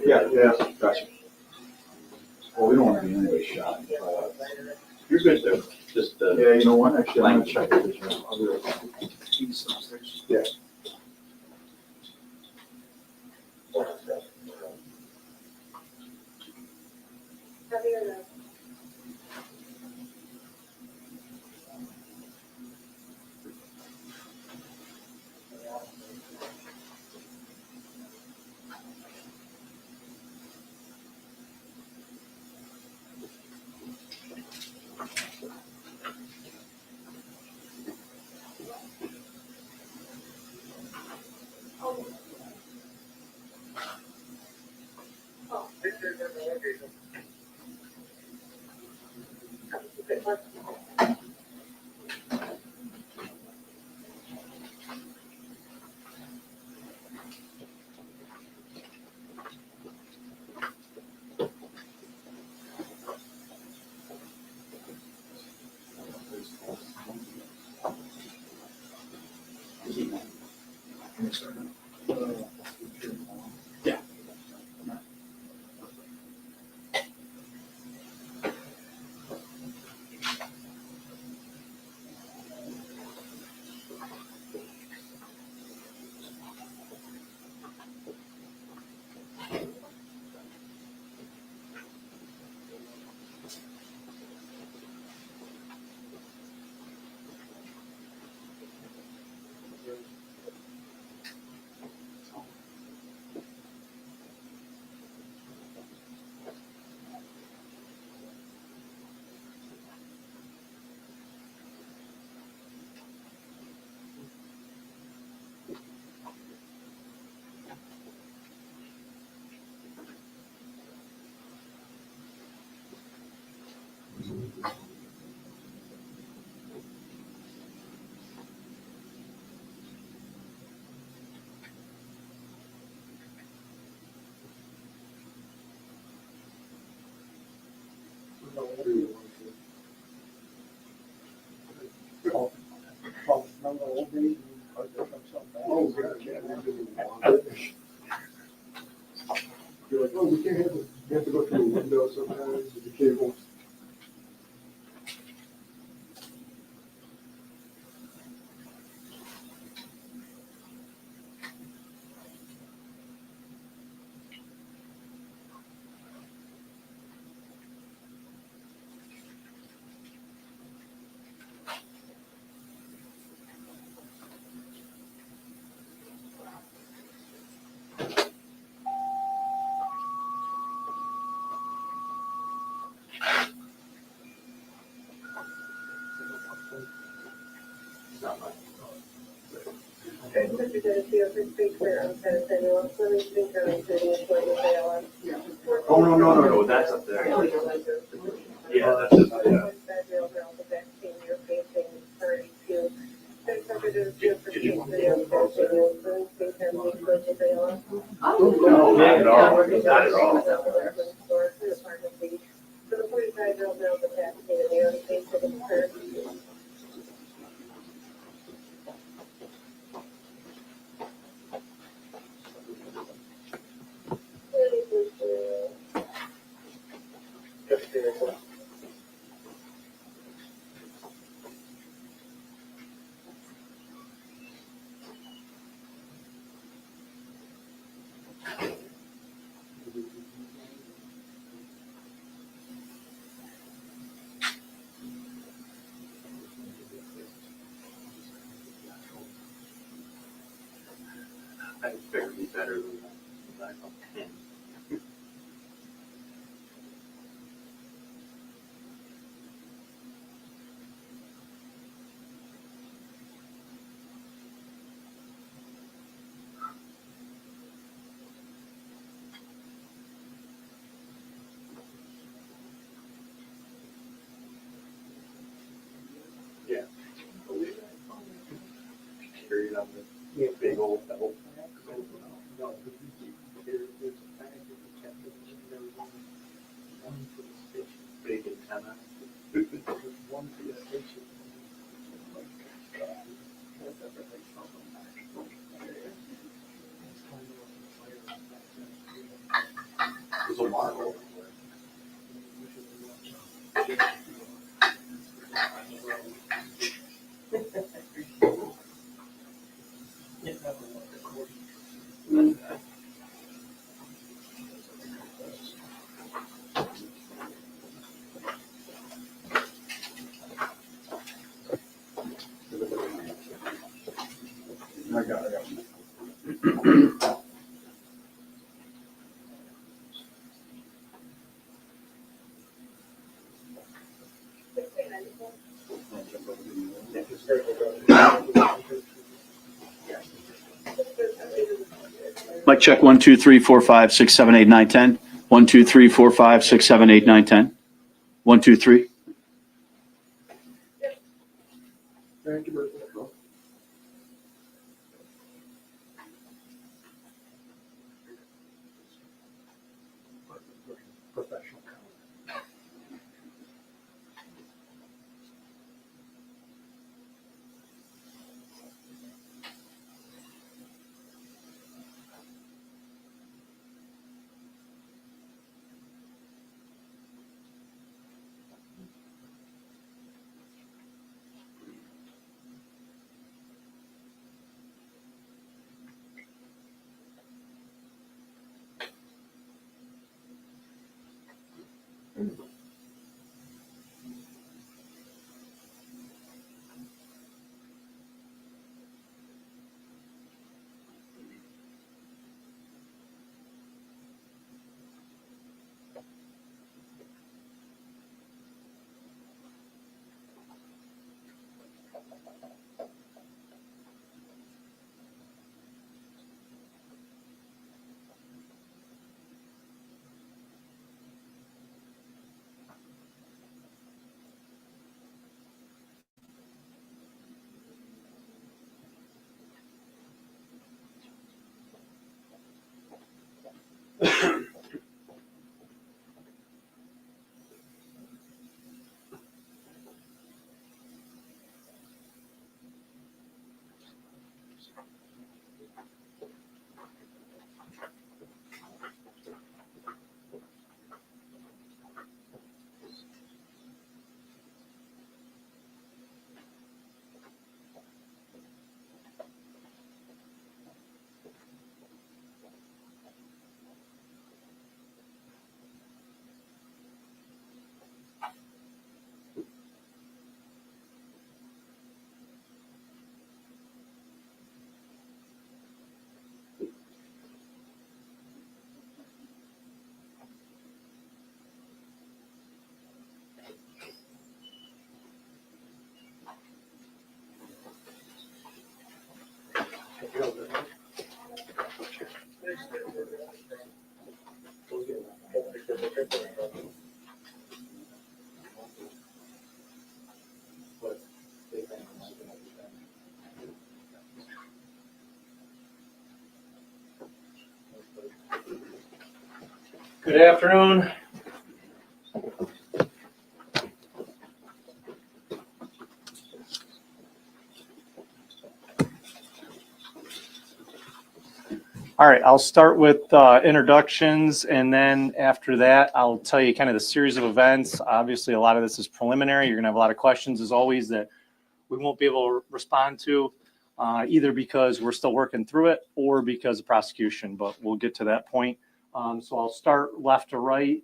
Yeah, gotcha. Well, we don't want to be anybody's shot. You're good though, just, Yeah, you know what, actually, I'm gonna check it. I'll do it. Yeah. Yeah. Oh, God, yeah, we didn't want it. You're like, oh, we can't have it, you have to go through a window sometimes with the cable. oh, no, that's up there. Yeah, that's just, yeah. Did you want to no, not at all, not at all. I expect to be better than that. Yeah. Carry it on the big old belt. No, there's a package that kept it, there was only one for the station. Big antenna. There was one for the station. That's kind of what the fire was back then. There's a marble. I got it. Mic check 1, 2, 3, 4, 5, 6, 7, 8, 9, 10. 1, 2, 3, 4, 5, 6, 7, 8, 9, 10. 1, 2, 3. Thank you, Bruce. Professional. Good afternoon. All right, I'll start with introductions, and then after that, I'll tell you kind of the series of events. Obviously, a lot of this is preliminary. You're going to have a lot of questions, as always, that we won't be able to respond to, either because we're still working through it or because of prosecution, but we'll get to that point. So I'll start left to right.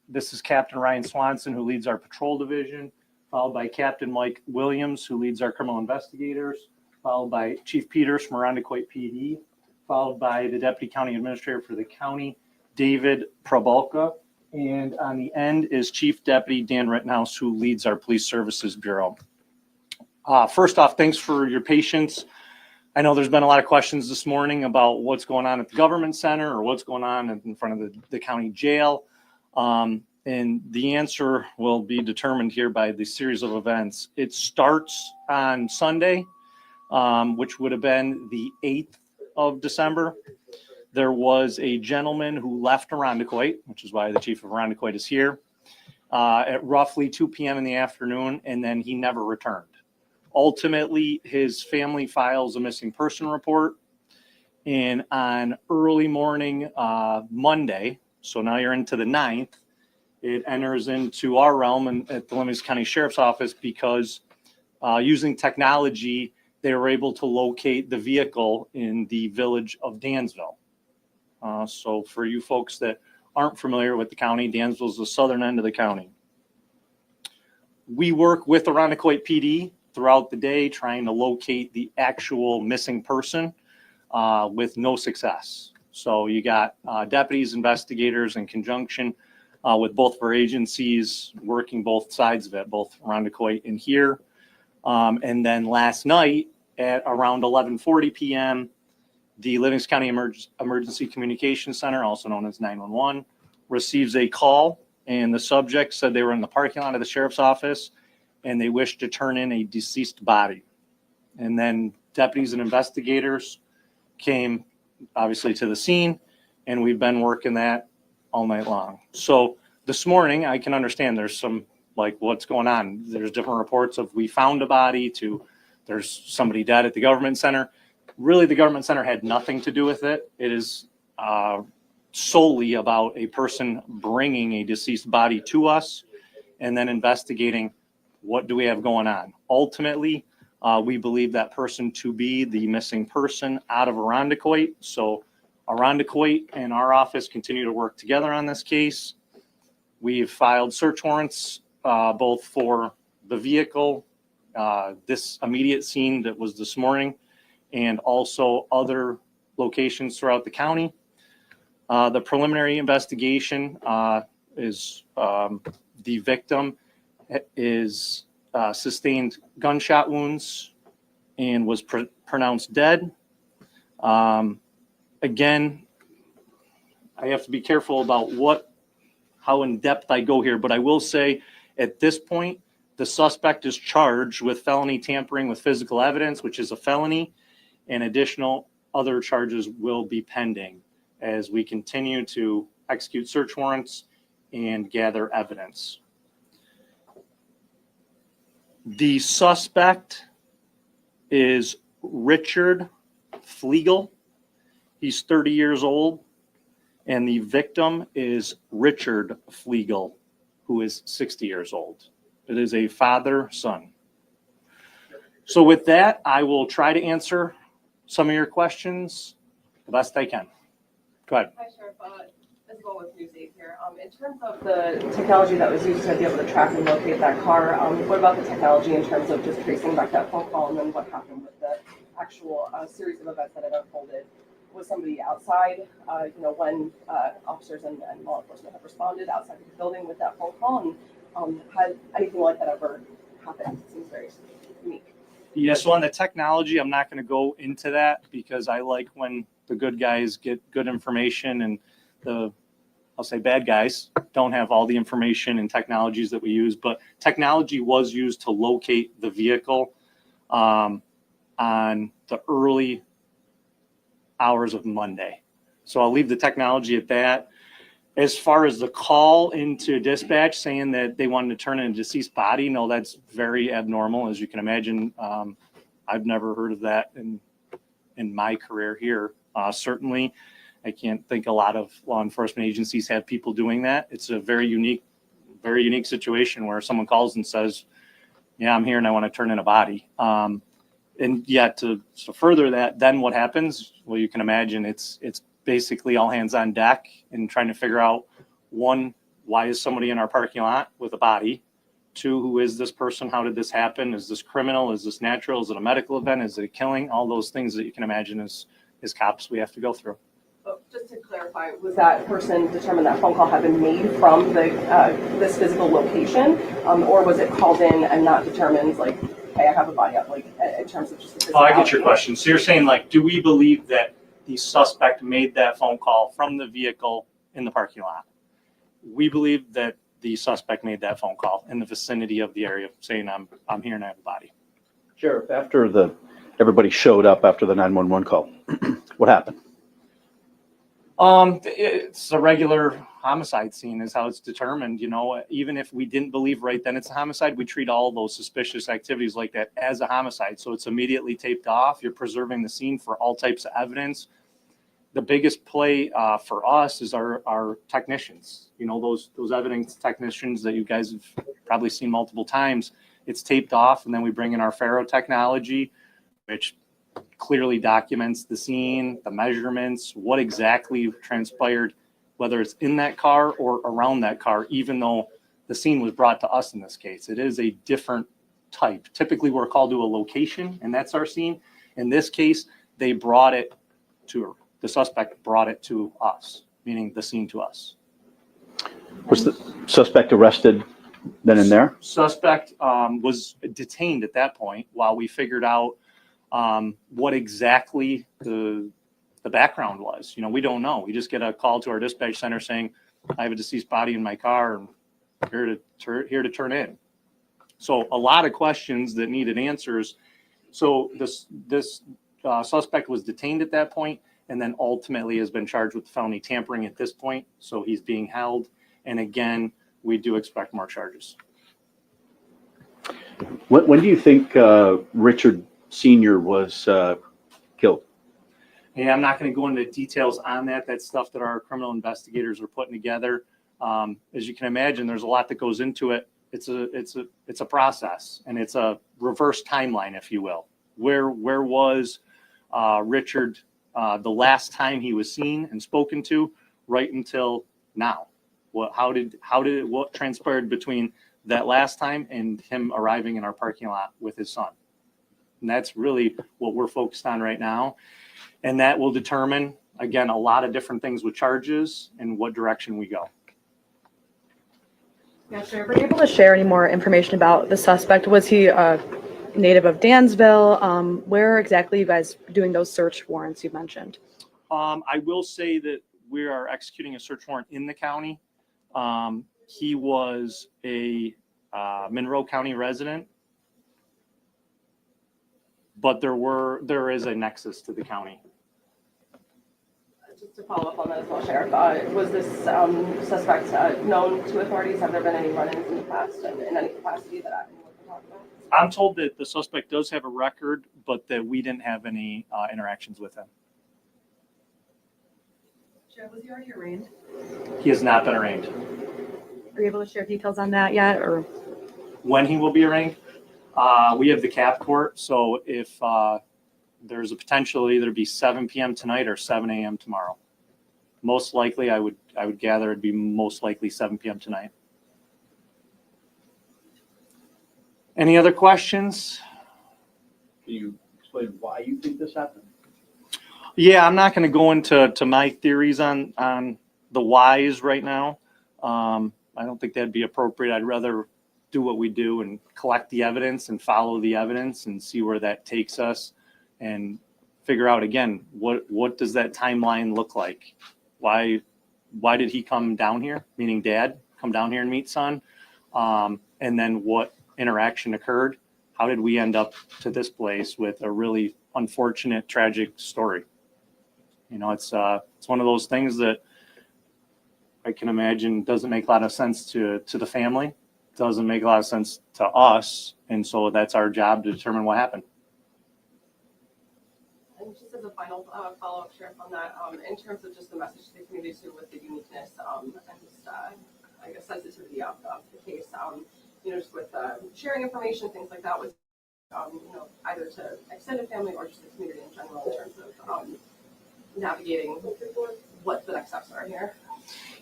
This is Captain Ryan Swanson, who leads our patrol division, followed by Captain Mike Williams, who leads our criminal investigators, followed by Chief Peters from Irondequoit PD, followed by the Deputy County Administrator for the county, David Prabalka. And on the end is Chief Deputy Dan Rittenhouse, who leads our Police Services Bureau. First off, thanks for your patience. I know there's been a lot of questions this morning about what's going on at the government center or what's going on in front of the county jail. And the answer will be determined here by the series of events. It starts on Sunday, which would have been the 8th of December. There was a gentleman who left Irondequoit, which is why the chief of Irondequoit is here, at roughly 2 p.m. in the afternoon, and then he never returned. Ultimately, his family files a missing person report, and on early morning Monday, So now you're into the 9th. It enters into our realm and at the Livingston County Sheriff's Office because using technology, they were able to locate the vehicle in the village of Dansville. So for you folks that aren't familiar with the county, Dansville is the southern end of the county. We work with Irondequoit PD throughout the day trying to locate the actual missing person with no success. So you got deputies, investigators in conjunction with both of our agencies working both sides of it, both Irondequoit and here. And then last night at around 11:40 p.m., the Livingston County Emergency Communications Center, also known as 911, receives a call, and the subject said they were in the parking lot of the sheriff's office and they wished to turn in a deceased body. And then deputies and investigators came obviously to the scene, and we've been working that all night long. So this morning, I can understand there's some, like, what's going on? There's different reports of we found a body to there's somebody dead at the government center. Really, the government center had nothing to do with it. It is solely about a person bringing a deceased body to us and then investigating what do we have going on. Ultimately, we believe that person to be the missing person out of Irondequoit. So Irondequoit and our office continue to work together on this case. We've filed search warrants both for the vehicle, this immediate scene that was this morning, and also other locations throughout the county. The preliminary investigation is the victim is sustained gunshot wounds and was pronounced dead. Again, I have to be careful about how in depth I go here, but I will say at this point, the suspect is charged with felony tampering with physical evidence, which is a felony, and additional other charges will be pending as we continue to execute search warrants and gather evidence. The suspect is Richard Flegel. He's 30 years old, and the victim is Richard Flegel, who is 60 years old. It is a father-son. So with that, I will try to answer some of your questions the best I can. Go ahead. Hi, Sheriff. Isabel with News 8 here. In terms of the technology that was used to be able to track and locate that car, what about the technology in terms of just tracing back that phone call and then what happened with the actual series of events that had unfolded? Was somebody outside, when officers and law enforcement have responded outside of the building with that phone call? And had anything like that ever happened? It seems very unique. Yeah, so on the technology, I'm not going to go into that because I like when the good guys get good information and I'll say bad guys don't have all the information and technologies that we use, but technology was used to locate the vehicle on the early hours of Monday. So I'll leave the technology at that. As far as the call into dispatch saying that they wanted to turn in a deceased body, no, that's very abnormal. As you can imagine, I've never heard of that in my career here. Certainly, I can't think a lot of law enforcement agencies have people doing that. It's a very unique situation where someone calls and says, yeah, I'm here and I want to turn in a body. And yet to further that, then what happens? Well, you can imagine it's basically all hands on deck and trying to figure out, one, why is somebody in our parking lot with a body? Two, who is this person? How did this happen? Is this criminal? Is this natural? Is it a medical event? Is it a killing? All those things that you can imagine as cops we have to go through. So just to clarify, was that person determined that phone call had been made from this physical location, or was it called in and not determined, like, hey, I have a body up, like, in terms of just the Oh, I get your question. So you're saying, like, do we believe that the suspect made that phone call from the vehicle in the parking lot? We believe that the suspect made that phone call in the vicinity of the area saying, I'm here and I have a body. Sheriff, after everybody showed up after the 911 call, what happened? It's a regular homicide scene is how it's determined. Even if we didn't believe right then it's a homicide, we treat all those suspicious activities like that as a homicide. So it's immediately taped off. You're preserving the scene for all types of evidence. the biggest play for us is our technicians. You know, those evidence technicians that you guys have probably seen multiple times. It's taped off, and then we bring in our Faro technology, which clearly documents the scene, the measurements, what exactly transpired, whether it's in that car or around that car, even though the scene was brought to us in this case. It is a different type. Typically, we're called to a location, and that's our scene. In this case, the suspect brought it to us, meaning the scene to us. Was the suspect arrested then and there? Suspect was detained at that point while we figured out what exactly the background was. You know, we don't know. We just get a call to our dispatch center saying, I have a deceased body in my car and here to turn in. So a lot of questions that needed answers. So this suspect was detained at that point, and then ultimately has been charged with felony tampering at this point. So he's being held. And again, we do expect more charges. When do you think Richard Sr. was killed? And I'm not going to go into details on that. That's stuff that our criminal investigators are putting together. As you can imagine, there's a lot that goes into it. It's a process, and it's a reverse timeline, if you will. Where was Richard the last time he was seen and spoken to, right until now? What transpired between that last time and him arriving in our parking lot with his son? And that's really what we're focused on right now. And that will determine, again, a lot of different things with charges and what direction we go. Yeah, sir. Were you able to share any more information about the suspect? Was he a native of Dansville? Where exactly are you guys doing those search warrants you mentioned? I will say that we are executing a search warrant in the county. He was a Monroe County resident, but there is a nexus to the county. Just to follow up on that as well, Sheriff, was this suspect known to authorities? Have there been any run-ins in the past and in any capacity that anyone can talk about? I'm told that the suspect does have a record, but that we didn't have any interactions with him. Sheriff, was he already arraigned? He has not been arraigned. Are you able to share details on that yet, or? When he will be arraigned, we have the cap court. So if there's a potential to either be 7 p.m. tonight or 7 a.m. tomorrow. Most likely, I would gather it'd be most likely 7 p.m. tonight. Any other questions? Can you explain why you think this happened? Yeah, I'm not going to go into my theories on the whys right now. I don't think that'd be appropriate. I'd rather do what we do and collect the evidence and follow the evidence and see where that takes us and figure out, again, what does that timeline look like? Why did he come down here, meaning dad, come down here and meet son? And then what interaction occurred? How did we end up to this place with a really unfortunate, tragic story? You know, it's one of those things that I can imagine doesn't make a lot of sense to the family, doesn't make a lot of sense to us, and so that's our job to determine what happened. And just as a final follow-up, Sheriff, on that, in terms of just the message to the community too, with the uniqueness and just, I guess, sensitivity of the case, you know, just with sharing information, things like that, with, you know, either to extended family or just the community in general in terms of navigating what the next steps are here.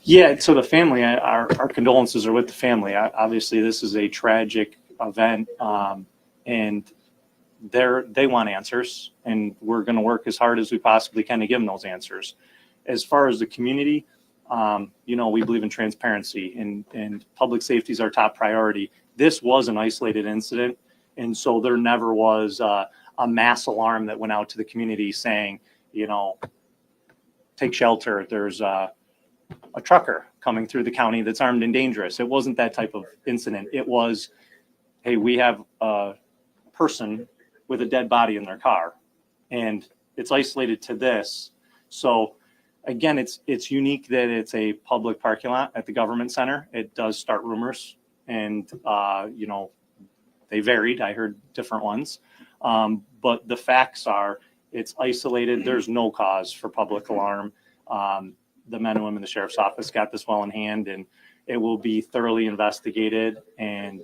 Yeah, so the family, our condolences are with the family. Obviously, this is a tragic event, and they want answers, and we're going to work as hard as we possibly can to give them those answers. As far as the community, you know, we believe in transparency, and public safety is our top priority. This was an isolated incident, and so there never was a mass alarm that went out to the community saying, you know, take shelter. There's a trucker coming through the county that's armed and dangerous. It wasn't that type of incident. It was, hey, we have a person with a dead body in their car, and it's isolated to this. So again, it's unique that it's a public parking lot at the government center. It does start rumors, and you know, they varied. I heard different ones, but the facts are It's isolated. There's no cause for public alarm. The men and women in the sheriff's office got this well in hand, and it will be thoroughly investigated. And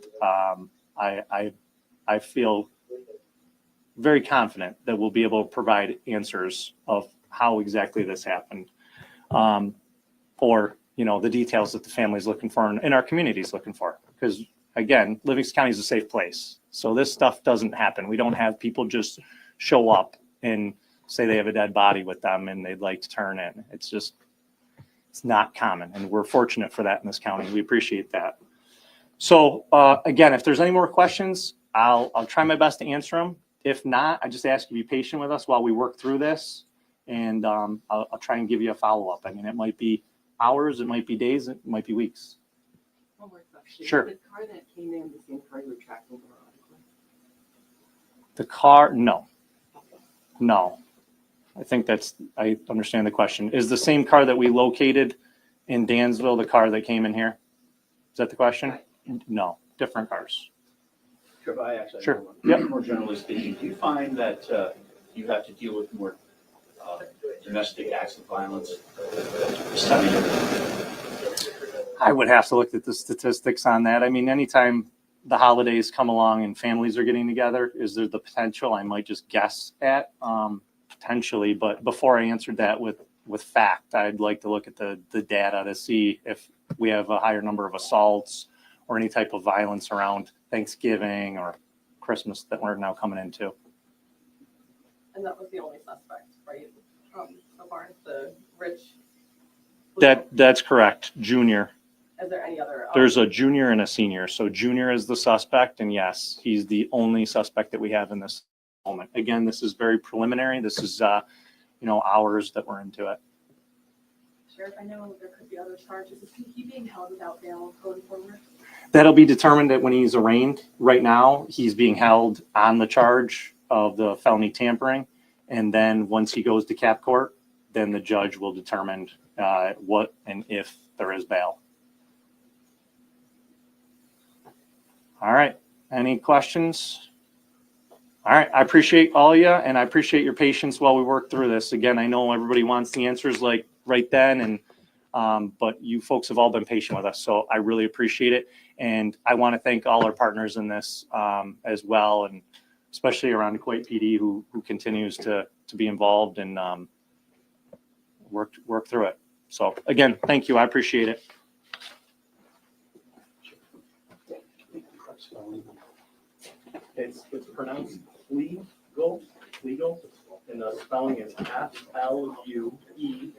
I feel very confident that we'll be able to provide answers of how exactly this happened, or the details that the family's looking for and our community's looking for. Because again, Livingston County is a safe place, so this stuff doesn't happen. We don't have people just show up and say they have a dead body with them and they'd like to turn in. It's not common, and we're fortunate for that in this county. We appreciate that. So again, if there's any more questions, I'll try my best to answer them. If not, I just ask you to be patient with us while we work through this, and I'll try and give you a follow-up. I mean, it might be hours, it might be days, it might be weeks. One more question. Sure. The car that came in, the same car you were tracking periodically? The car, no. I think I understand the question. Is the same car that we located in Dansville the car that came in here? Is that the question? No, different cars. Sure, I actually. Sure. Yep. More generally speaking, do you find that you have to deal with more domestic acts of violence this time of year? I would have to look at the statistics on that. I mean, anytime the holidays come along and families are getting together, is there the potential? I might just guess at potentially, but before I answered that with fact, I'd like to look at the data to see if we have a higher number of assaults or any type of violence around Thanksgiving or Christmas that we're now coming into. And that was the only suspect, right? So far, the rich. That's correct. Junior. Is there any other? There's a junior and a senior. So junior is the suspect, and yes, he's the only suspect that we have in this moment. Again, this is very preliminary. This is hours that we're into it. Sheriff, I know there could be other charges. Is he being held without bail going forward? That'll be determined when he's arraigned. Right now, he's being held on the charge of the felony tampering. And then once he goes to cap court, then the judge will determine what and if there is bail. All right. Any questions? All right. I appreciate all of you, and I appreciate your patience while we work through this. Again, I know everybody wants the answers like right then, and but you folks have all been patient with us, so I really appreciate it. And I want to thank all our partners in this as well, and especially around Kuwait PD, who continues to be involved and work through it. So again, thank you. I appreciate it. It's pronounced legal, and the spelling is F-L-U-E